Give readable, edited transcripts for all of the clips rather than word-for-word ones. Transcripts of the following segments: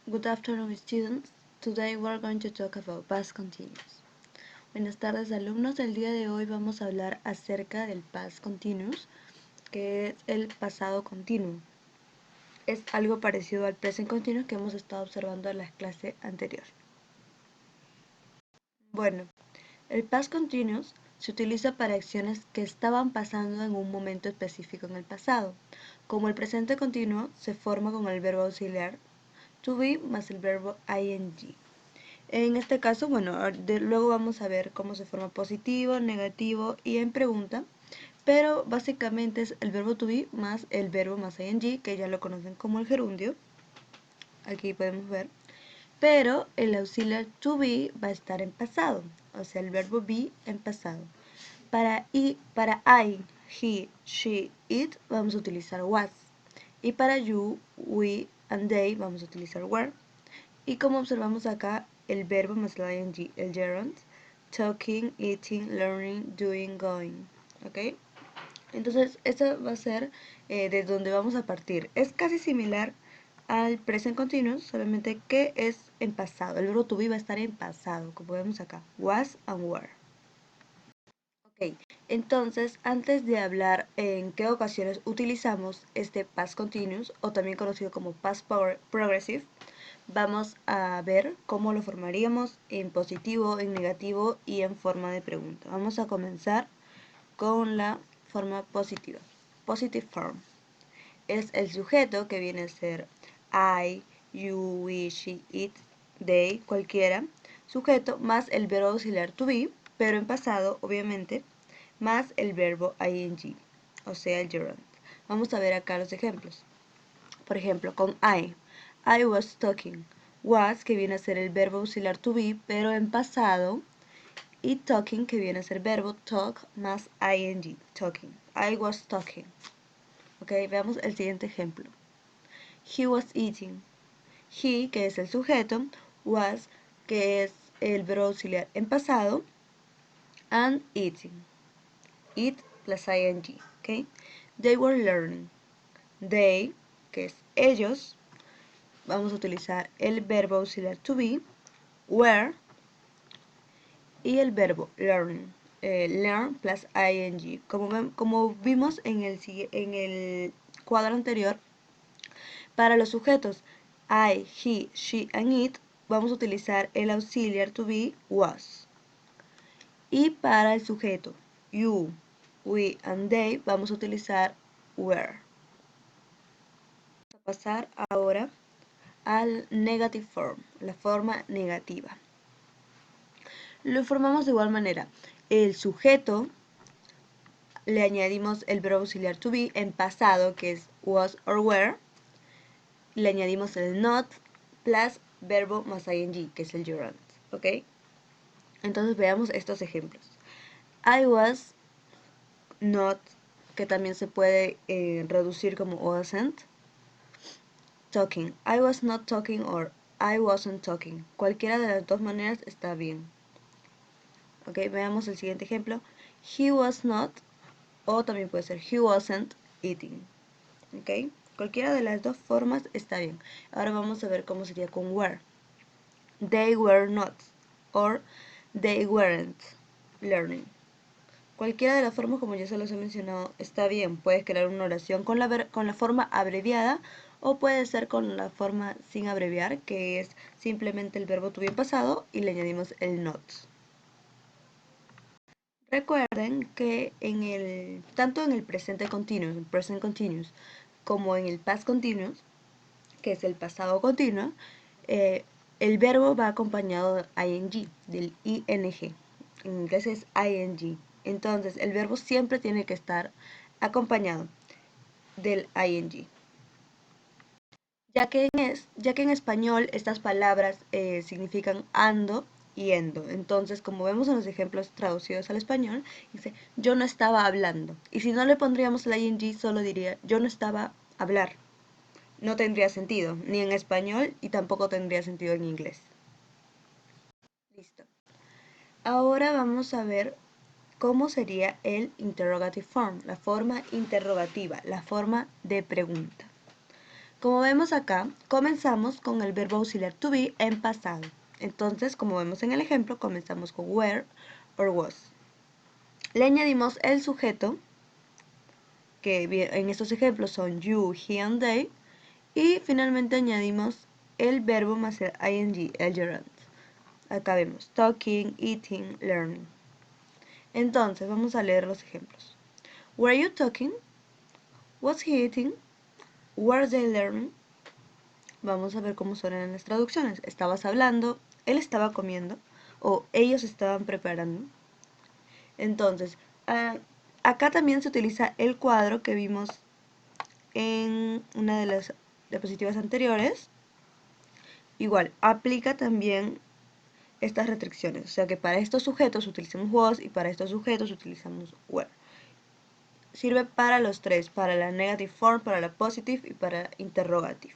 Good afternoon, students. Today we're going to talk about past continuous. Buenas tardes, alumnos. El día de hoy vamos a hablar acerca del past continuous, que es el pasado continuo. Es algo parecido al present continuous que hemos estado observando en la clase anterior. Bueno, el past continuous se utiliza para acciones que estaban pasando en un momento específico en el pasado. Como el presente continuo se forma con el verbo auxiliar to be más el verbo ing. En este caso, bueno, luego vamos a ver cómo se forma positivo, negativo y en pregunta, pero básicamente es el verbo to be más el verbo más ing, que ya lo conocen como el gerundio. Aquí podemos ver. Pero el auxiliar to be va a estar en pasado, o sea, el verbo be en pasado. Para I, he, she, it vamos a utilizar was. Y para you, we and they vamos a utilizar were. Y como observamos acá, el verbo más la ing, el gerund, talking, eating, learning, doing, going. ¿Ok? Entonces, esta va a ser de donde vamos a partir. Es casi similar al present continuous, solamente que es en pasado. El verbo to be va a estar en pasado, como vemos acá. Was and were. Ok, entonces, antes de hablar en qué ocasiones utilizamos este past continuous, o también conocido como past progressive, vamos a ver cómo lo formaríamos en positivo, en negativo y en forma de pregunta. Vamos a comenzar con la forma positiva. Positive form. Es el sujeto que viene a ser I, you, we, she, it, they, cualquiera. Sujeto más el verbo auxiliar to be, pero en pasado, obviamente, más el verbo ing, o sea, el gerund. Vamos a ver acá los ejemplos. Por ejemplo, con I was talking. Was, que viene a ser el verbo auxiliar to be, pero en pasado. Y talking, que viene a ser verbo talk más ing, talking. I was talking. Ok, veamos el siguiente ejemplo. He was eating. He, que es el sujeto, was, que es el verbo auxiliar en pasado, and eating. Eat plus ing, ok. They were learning. They, que es ellos, vamos a utilizar el verbo auxiliar to be, were, y el verbo learning. Learn plus ing. Como vimos en el cuadro anterior, para los sujetos I, he, she and it, vamos a utilizar el auxiliar to be was. Y para el sujeto you, we and they, vamos a utilizar were. Vamos a pasar ahora al negative form, la forma negativa. Lo formamos de igual manera. El sujeto le añadimos el verbo auxiliar to be en pasado, que es was or were. Le añadimos el not plus verbo más ing, que es el gerund. ¿Ok? Entonces veamos estos ejemplos. I was not, que también se puede reducir como wasn't. Talking. I was not talking or I wasn't talking. Cualquiera de las dos maneras está bien. Ok, veamos el siguiente ejemplo. He was not, o también puede ser he wasn't eating. Ok, cualquiera de las dos formas está bien. Ahora vamos a ver cómo sería con were. They were not, or they weren't learning. Cualquiera de las formas, como ya se los he mencionado, está bien. Puedes crear una oración con la forma abreviada o puede ser con la forma sin abreviar, que es simplemente el verbo to be en pasado y le añadimos el not. Recuerden que tanto en el present continuous, como en el past continuous, que es el pasado continuo, el verbo va acompañado de ing, del ing. En inglés es ing. Entonces, el verbo siempre tiene que estar acompañado del ing. Ya que en español estas palabras significan ando y endo. Entonces, como vemos en los ejemplos traducidos al español, dice yo no estaba hablando. Y si no le pondríamos el ing, solo diría yo no estaba hablar. No tendría sentido, ni en español y tampoco tendría sentido en inglés. Listo. Ahora vamos a ver cómo sería el interrogative form, la forma interrogativa, la forma de pregunta. Como vemos acá, comenzamos con el verbo auxiliar to be en pasado. Entonces, como vemos en el ejemplo, comenzamos con were or was. Le añadimos el sujeto, que en estos ejemplos son you, he and they, y finalmente añadimos el verbo más el ing, el gerund. Acá vemos talking, eating, learning. Entonces, vamos a leer los ejemplos. Were you talking? Was he eating? Were they learning? Vamos a ver cómo suenan en las traducciones. Estabas hablando, él estaba comiendo, o ellos estaban preparando. Entonces, acá también se utiliza el cuadro que vimos en una de las diapositivas anteriores. Igual, aplica también estas restricciones. O sea que para estos sujetos utilizamos was y para estos sujetos utilizamos were. Sirve para los tres, para la negative form, para la positive y para interrogative.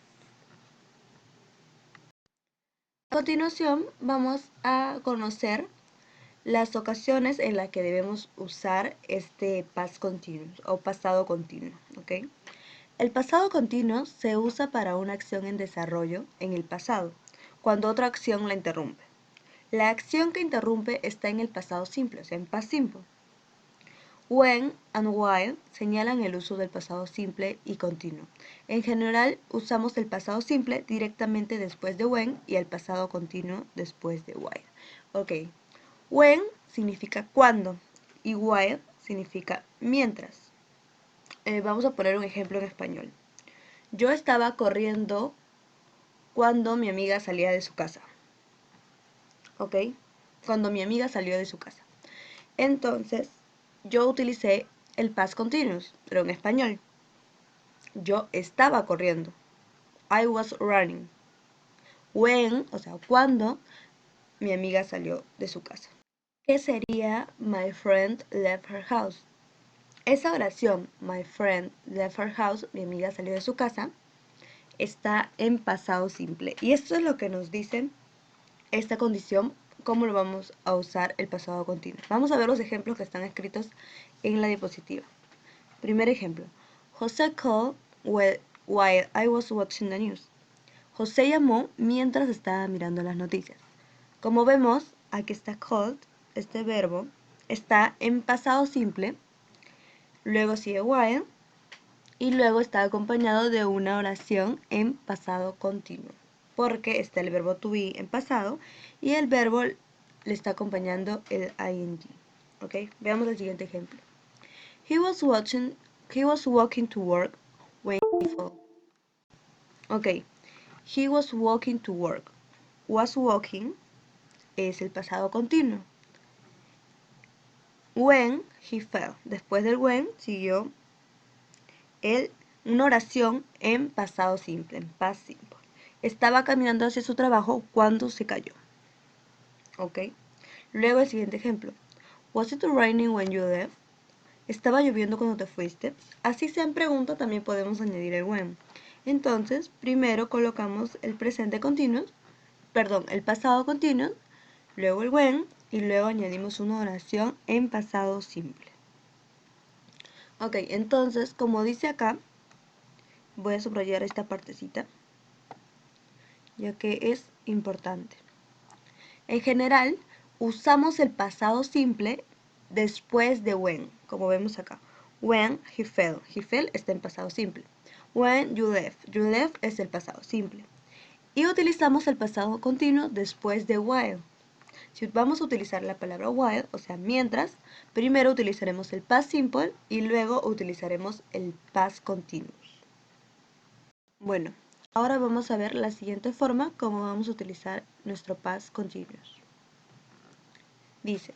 A continuación vamos a conocer las ocasiones en las que debemos usar este past continuous o pasado continuo, ¿ok? El pasado continuo se usa para una acción en desarrollo en el pasado, cuando otra acción la interrumpe. La acción que interrumpe está en el pasado simple, o sea, en past simple. When and while señalan el uso del pasado simple y continuo. En general, usamos el pasado simple directamente después de when y el pasado continuo después de while. Ok, when significa cuando y while significa mientras. Vamos a poner un ejemplo en español. Yo estaba corriendo cuando mi amiga salía de su casa. Ok, cuando mi amiga salió de su casa. Entonces, yo utilicé el past continuous, pero en español. Yo estaba corriendo. I was running. When, o sea, cuando mi amiga salió de su casa. ¿Qué sería my friend left her house? Esa oración, my friend left her house, mi amiga salió de su casa, está en pasado simple. Y esto es lo que nos dice esta condición, cómo lo vamos a usar el pasado continuo. Vamos a ver los ejemplos que están escritos en la diapositiva. Primer ejemplo. José called while I was watching the news. José llamó mientras estaba mirando las noticias. Como vemos, aquí está called, este verbo, está en pasado simple, luego sigue while, y luego está acompañado de una oración en pasado continuo, porque está el verbo to be en pasado y el verbo le está acompañando el ing. ¿Ok? Veamos el siguiente ejemplo. He was walking to work when he fell. Ok, he was walking to work. Was walking es el pasado continuo. When he fell. Después del when siguió una oración en pasado simple, en past simple. Estaba caminando hacia su trabajo cuando se cayó. ¿Ok? Luego el siguiente ejemplo. Was it raining when you left? ¿Estaba lloviendo cuando te fuiste? Así sea en pregunta también podemos añadir el when. Entonces, primero colocamos el presente continuo, el pasado continuo, luego el when y luego añadimos una oración en pasado simple. Ok, entonces, como dice acá, voy a subrayar esta partecita, ya que es importante. En general, usamos el pasado simple después de when, como vemos acá. When he fell. He fell está en pasado simple. When you left. You left es el pasado simple. Y utilizamos el pasado continuo después de while. Si vamos a utilizar la palabra while, o sea, mientras, primero utilizaremos el past simple y luego utilizaremos el past continuous. Bueno, ahora vamos a ver la siguiente forma cómo vamos a utilizar nuestro past continuous. Dice,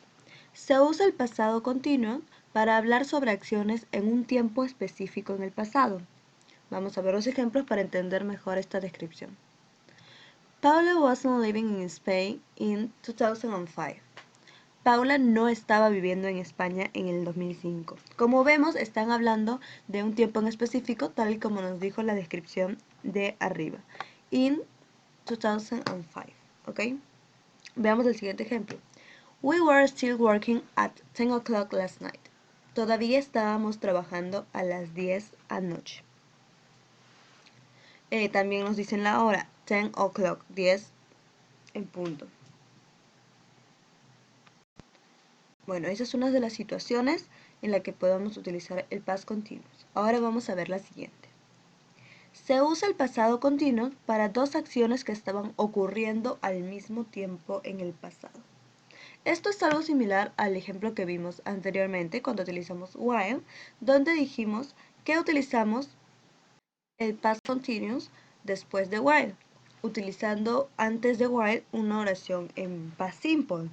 se usa el pasado continuo para hablar sobre acciones en un tiempo específico en el pasado. Vamos a ver los ejemplos para entender mejor esta descripción. Paula wasn't living in Spain in 2005. Paula no estaba viviendo en España en el 2005. Como vemos, están hablando de un tiempo en específico, tal y como nos dijo la descripción de arriba. In 2005, ¿ok? Veamos el siguiente ejemplo. We were still working at 10 o'clock last night. Todavía estábamos trabajando a las 10 anoche. También nos dicen la hora, 10 o'clock, 10 en punto. Bueno, esa es una de las situaciones en la que podemos utilizar el past continuous. Ahora vamos a ver la siguiente. Se usa el pasado continuo para dos acciones que estaban ocurriendo al mismo tiempo en el pasado. Esto es algo similar al ejemplo que vimos anteriormente cuando utilizamos while, donde dijimos que utilizamos el past continuous después de while, utilizando antes de while una oración en past simple.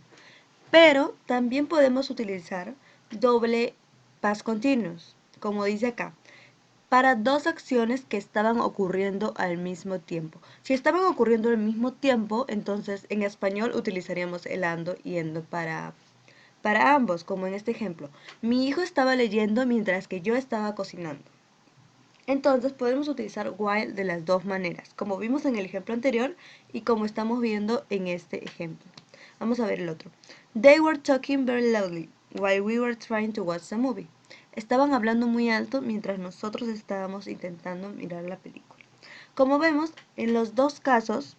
Pero también podemos utilizar doble past continuous, como dice acá, para dos acciones que estaban ocurriendo al mismo tiempo. Si estaban ocurriendo al mismo tiempo, entonces en español utilizaríamos el ando y endo para ambos, como en este ejemplo. Mi hijo estaba leyendo mientras que yo estaba cocinando. Entonces podemos utilizar while de las dos maneras, como vimos en el ejemplo anterior y como estamos viendo en este ejemplo. Vamos a ver el otro. They were talking very loudly while we were trying to watch the movie. Estaban hablando muy alto mientras nosotros estábamos intentando mirar la película. Como vemos, en los dos casos,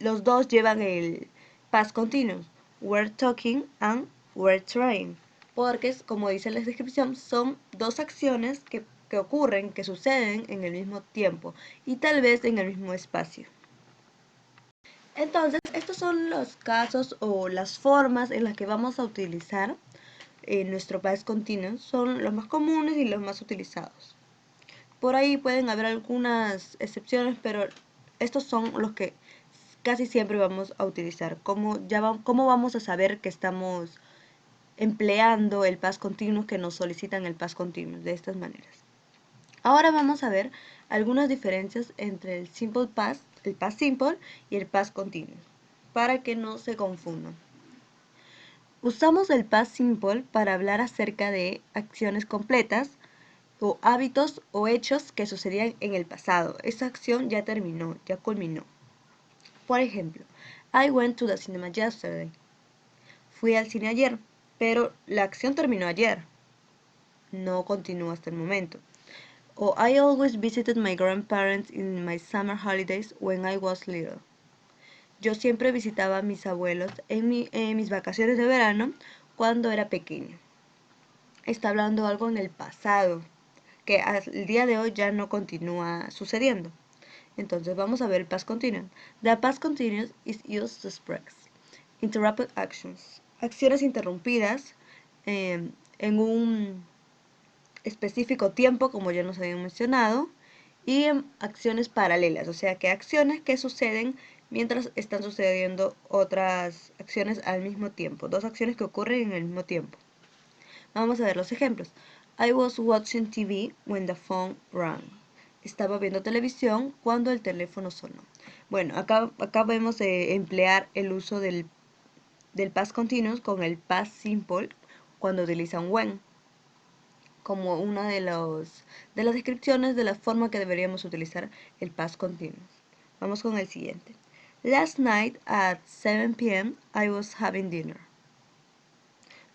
los dos llevan el past continuous. We're talking and we're trying. Porque, como dice la descripción, son dos acciones que ocurren, que suceden en el mismo tiempo y tal vez en el mismo espacio. Entonces, estos son los casos o las formas en las que vamos a utilizar nuestro past continuous. Son los más comunes y los más utilizados. Por ahí pueden haber algunas excepciones, pero estos son los que casi siempre vamos a utilizar. ¿Cómo vamos a saber que estamos empleando el past continuous, que nos solicitan el past continuous de estas maneras? Ahora vamos a ver algunas diferencias entre el simple past, el past simple y el past continuous, para que no se confundan. Usamos el past simple para hablar acerca de acciones completas o hábitos o hechos que sucedían en el pasado. Esa acción ya terminó, ya culminó. Por ejemplo, I went to the cinema yesterday. Fui al cine ayer, pero la acción terminó ayer. No continuó hasta el momento. O I always visited my grandparents in my summer holidays when I was little. Yo siempre visitaba a mis abuelos en mis vacaciones de verano cuando era pequeño. Está hablando algo en el pasado, que al día de hoy ya no continúa sucediendo. Entonces vamos a ver el past continuous. The past continuous is used to express interrupted actions, acciones interrumpidas en un específico tiempo, como ya nos habían mencionado, y en acciones paralelas, o sea que acciones que suceden mientras están sucediendo otras acciones al mismo tiempo, dos acciones que ocurren en el mismo tiempo. Vamos a ver los ejemplos. I was watching TV when the phone rang. Estaba viendo televisión cuando el teléfono sonó. Bueno, acá vemos emplear el uso del past continuous con el past simple cuando utilizan when, como una de las descripciones de la forma que deberíamos utilizar el past continuous. Vamos con el siguiente. Last night at 7 p.m. I was having dinner.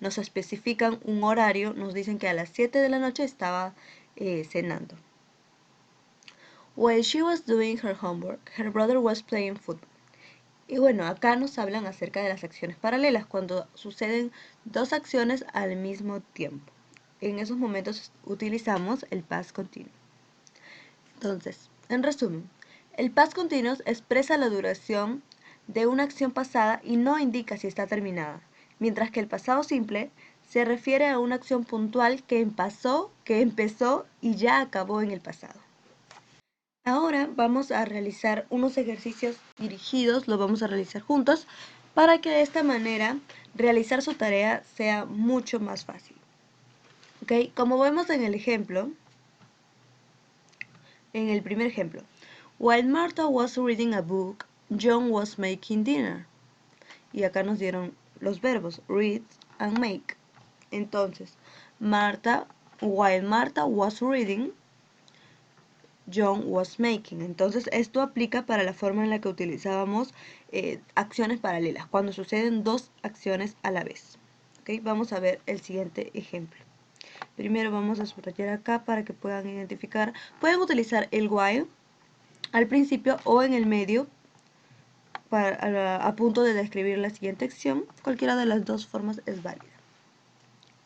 Nos especifican un horario, nos dicen que a las 7 de la noche estaba cenando. While she was doing her homework, her brother was playing football. Y bueno, acá nos hablan acerca de las acciones paralelas, cuando suceden dos acciones al mismo tiempo. En esos momentos utilizamos el past continuous. Entonces, en resumen, el past continuous expresa la duración de una acción pasada y no indica si está terminada, mientras que el pasado simple se refiere a una acción puntual que empezó y ya acabó en el pasado. Ahora vamos a realizar unos ejercicios dirigidos, los vamos a realizar juntos, para que de esta manera realizar su tarea sea mucho más fácil. ¿Ok? Como vemos en el ejemplo, en el primer ejemplo, while Martha was reading a book, John was making dinner. Y acá nos dieron los verbos read and make. Entonces, while Martha was reading, John was making. Entonces, esto aplica para la forma en la que utilizábamos acciones paralelas, cuando suceden dos acciones a la vez. ¿Okay? Vamos a ver el siguiente ejemplo. Primero vamos a subrayar acá para que puedan identificar. Pueden utilizar el while al principio o en el medio a punto de describir la siguiente acción. Cualquiera de las dos formas es válida.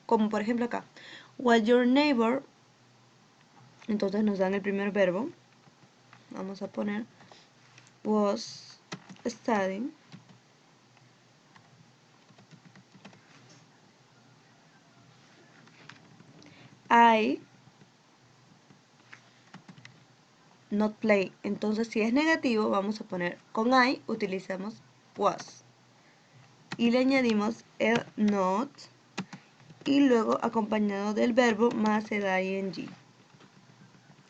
Como por ejemplo acá, while your neighbor, entonces nos dan el primer verbo. Vamos a poner was studying. I not play. Entonces si es negativo vamos a poner con I utilizamos was. Y le añadimos el not y luego acompañado del verbo más el ing.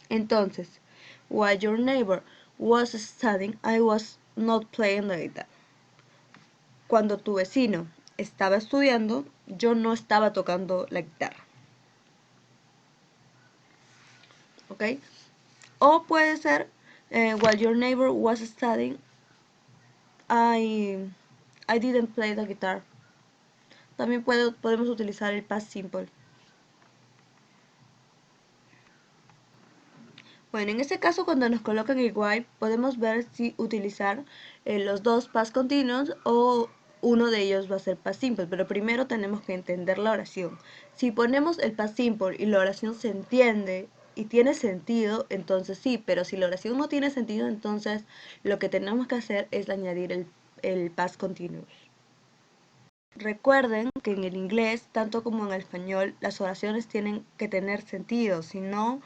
Entonces, while your neighbor was studying, I was not playing the guitar. Cuando tu vecino estaba estudiando, yo no estaba tocando la guitarra. ¿Ok? O puede ser, while your neighbor was studying, I didn't play the guitar. También podemos utilizar el past simple. Bueno, en este caso cuando nos colocan el while podemos ver si utilizar los dos past continuos o uno de ellos va a ser past simple, pero primero tenemos que entender la oración. Si ponemos el past simple y la oración se entiende y tiene sentido, entonces sí, pero si la oración no tiene sentido, entonces lo que tenemos que hacer es añadir el past continuous. Recuerden que en el inglés, tanto como en el español, las oraciones tienen que tener sentido, si no,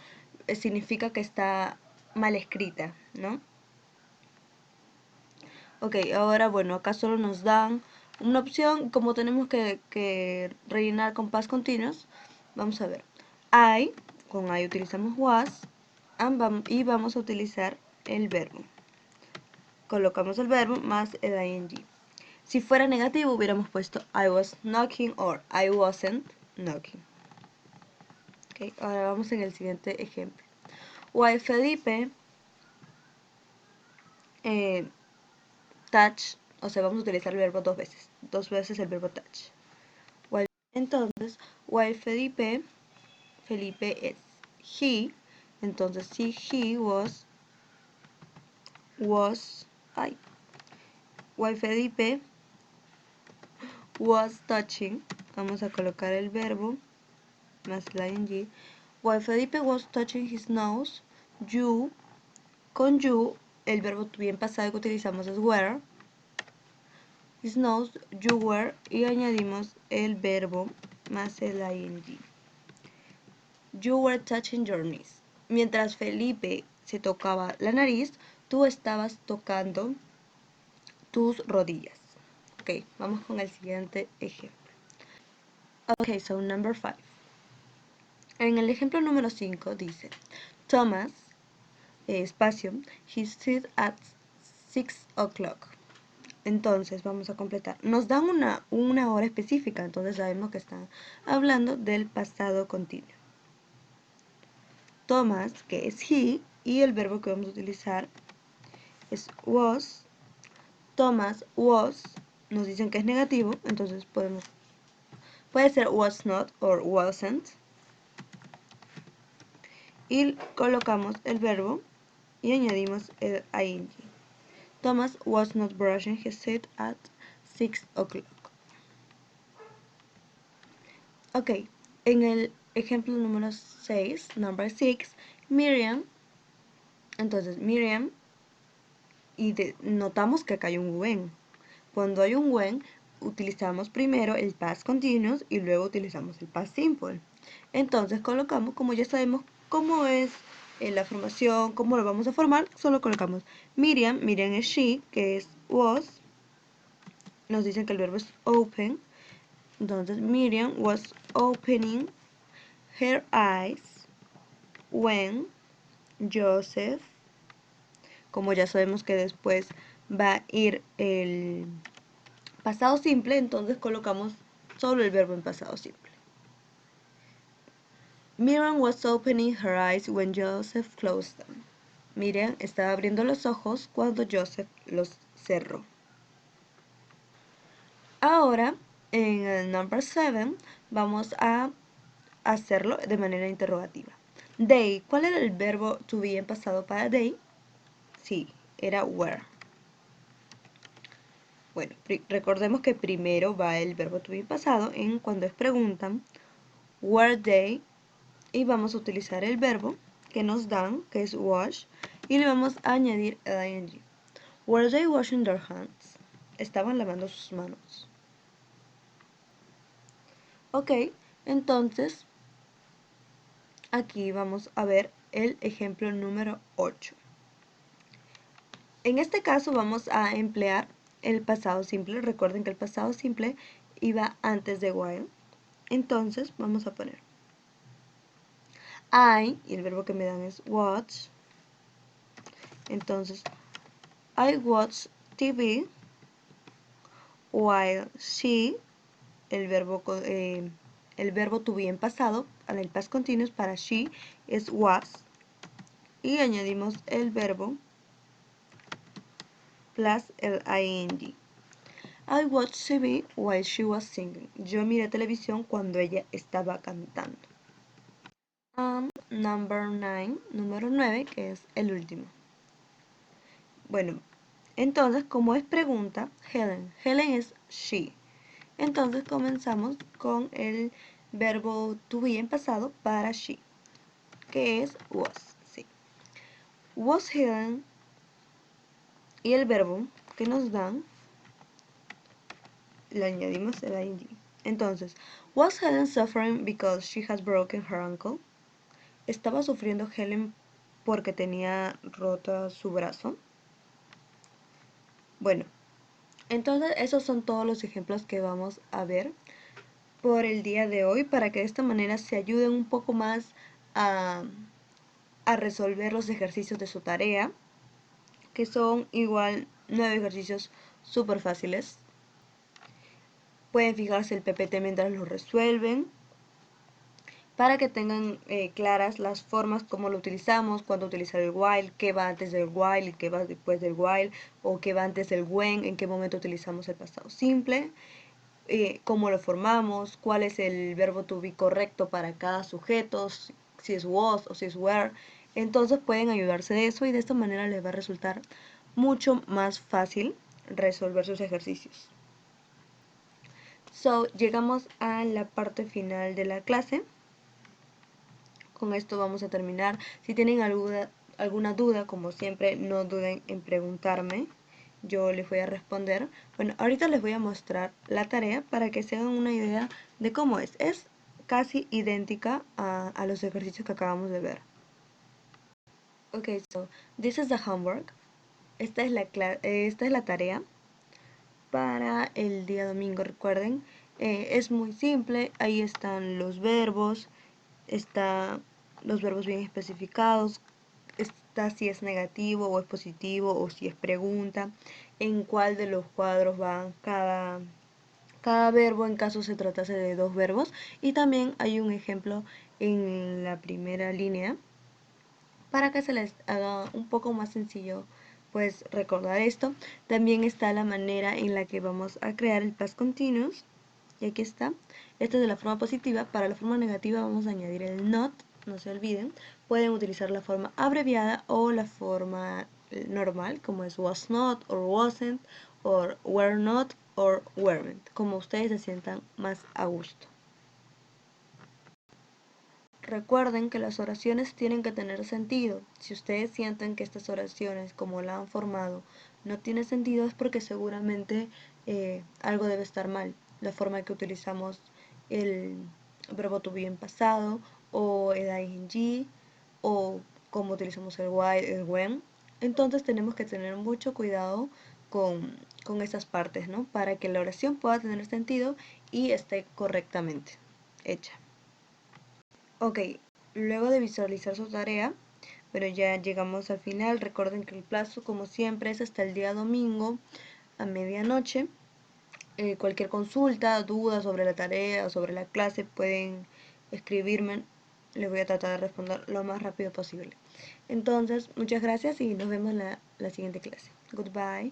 significa que está mal escrita, ¿no? Ok, ahora bueno, acá solo nos dan una opción, como tenemos que rellenar con past continuous, vamos a ver. Con I utilizamos was, y vamos a utilizar el verbo. Colocamos el verbo más el ing. Si fuera negativo hubiéramos puesto I was knocking or I wasn't knocking. Okay, ahora vamos en el siguiente ejemplo. While Felipe touch, o sea, vamos a utilizar el verbo dos veces el verbo touch. Entonces, while Felipe es he, entonces si he was, while Felipe was touching, vamos a colocar el verbo más la ing. While Felipe was touching his nose, con you, el verbo bien pasado que utilizamos es were. His nose, you were, y añadimos el verbo más el ing. You were touching your knees. Mientras Felipe se tocaba la nariz, tú estabas tocando tus rodillas. Ok, vamos con el siguiente ejemplo. Ok, so number 5. En el ejemplo número 5 dice, Thomas, espacio, he stood at 6 o'clock. Entonces vamos a completar. Nos dan una hora específica, entonces sabemos que están hablando del pasado continuo. Thomas, que es he, y el verbo que vamos a utilizar es was. Thomas was, nos dicen que es negativo, entonces puede ser was not or wasn't. Y colocamos el verbo y añadimos el ing. Thomas was not brushing his teeth at 6 o'clock. Ok, en el ejemplo número 6, number 6, Miriam. Entonces, Miriam, y notamos que acá hay un when. Cuando hay un when, utilizamos primero el past continuous y luego utilizamos el past simple. Entonces colocamos, como ya sabemos cómo es la formación, cómo lo vamos a formar, solo colocamos Miriam es she, que es was. Nos dicen que el verbo es open. Entonces Miriam was opening her eyes when Joseph, como ya sabemos que después va a ir el pasado simple, entonces colocamos solo el verbo en pasado simple. Miriam was opening her eyes when Joseph closed them. Miriam estaba abriendo los ojos cuando Joseph los cerró. Ahora, en el number 7, vamos a hacerlo de manera interrogativa. They, ¿cuál era el verbo to be en pasado para they? Sí, era were. Bueno, recordemos que primero va el verbo to be en pasado en cuando es preguntan, were they, y vamos a utilizar el verbo que nos dan, que es wash, y le vamos a añadir el ing. Were they washing their hands? Estaban lavando sus manos. Ok, entonces aquí vamos a ver el ejemplo número 8. En este caso vamos a emplear el pasado simple. Recuerden que el pasado simple iba antes de while. Entonces vamos a poner I, y el verbo que me dan es watch. Entonces, I watch TV while she, el verbo to be en pasado, en el past continuous para she es was. Y añadimos el verbo plus el ing. I watched TV while she was singing. Yo miré televisión cuando ella estaba cantando. Number 9, número 9, que es el último. Bueno, entonces como es pregunta, Helen es she. Entonces comenzamos con el verbo to be en pasado para she, que es was. Sí. Was Helen, y el verbo que nos dan le añadimos el ing. Entonces, was Helen suffering because she has broken her ankle? ¿Estaba sufriendo Helen porque tenía rota su brazo? Bueno, entonces esos son todos los ejemplos que vamos a ver por el día de hoy para que de esta manera se ayuden un poco más a, a resolver los ejercicios de su tarea, que son igual 9 ejercicios súper fáciles. Pueden fijarse el PPT mientras lo resuelven, para que tengan claras las formas como lo utilizamos, cuándo utilizar el while, qué va antes del while y qué va después del while, o qué va antes del when, en qué momento utilizamos el pasado simple, cómo lo formamos, cuál es el verbo to be correcto para cada sujeto, si es was o si es were. Entonces pueden ayudarse de eso y de esta manera les va a resultar mucho más fácil resolver sus ejercicios. So, llegamos a la parte final de la clase. Con esto vamos a terminar. Si tienen alguna duda, como siempre, no duden en preguntarme. Yo les voy a responder. Bueno, ahorita les voy a mostrar la tarea para que se hagan una idea de cómo es. Es casi idéntica a los ejercicios que acabamos de ver. Ok, so this is the homework. Esta es la tarea para el día domingo. Recuerden, es muy simple. Ahí están los verbos. Está los verbos bien especificados, está si es negativo o es positivo o si es pregunta, en cuál de los cuadros va cada verbo en caso se tratase de dos verbos, y también hay un ejemplo en la primera línea para que se les haga un poco más sencillo pues recordar esto. También está la manera en la que vamos a crear el past continuous. Y aquí está. Esto es de la forma positiva. Para la forma negativa vamos a añadir el not. No se olviden. Pueden utilizar la forma abreviada o la forma normal, como es was not, or wasn't, or were not, or weren't. Como ustedes se sientan más a gusto. Recuerden que las oraciones tienen que tener sentido. Si ustedes sienten que estas oraciones, como la han formado, no tiene sentido, es porque seguramente algo debe estar mal. La forma en que utilizamos el verbo to be en pasado, o el ing, o cómo utilizamos el while, el when. Entonces tenemos que tener mucho cuidado con estas partes, ¿no? Para que la oración pueda tener sentido y esté correctamente hecha. Ok, luego de visualizar su tarea, pero ya llegamos al final. Recuerden que el plazo, como siempre, es hasta el día domingo a medianoche. Cualquier consulta, duda sobre la tarea o sobre la clase, pueden escribirme. Les voy a tratar de responder lo más rápido posible. Entonces, muchas gracias y nos vemos en la siguiente clase. Goodbye.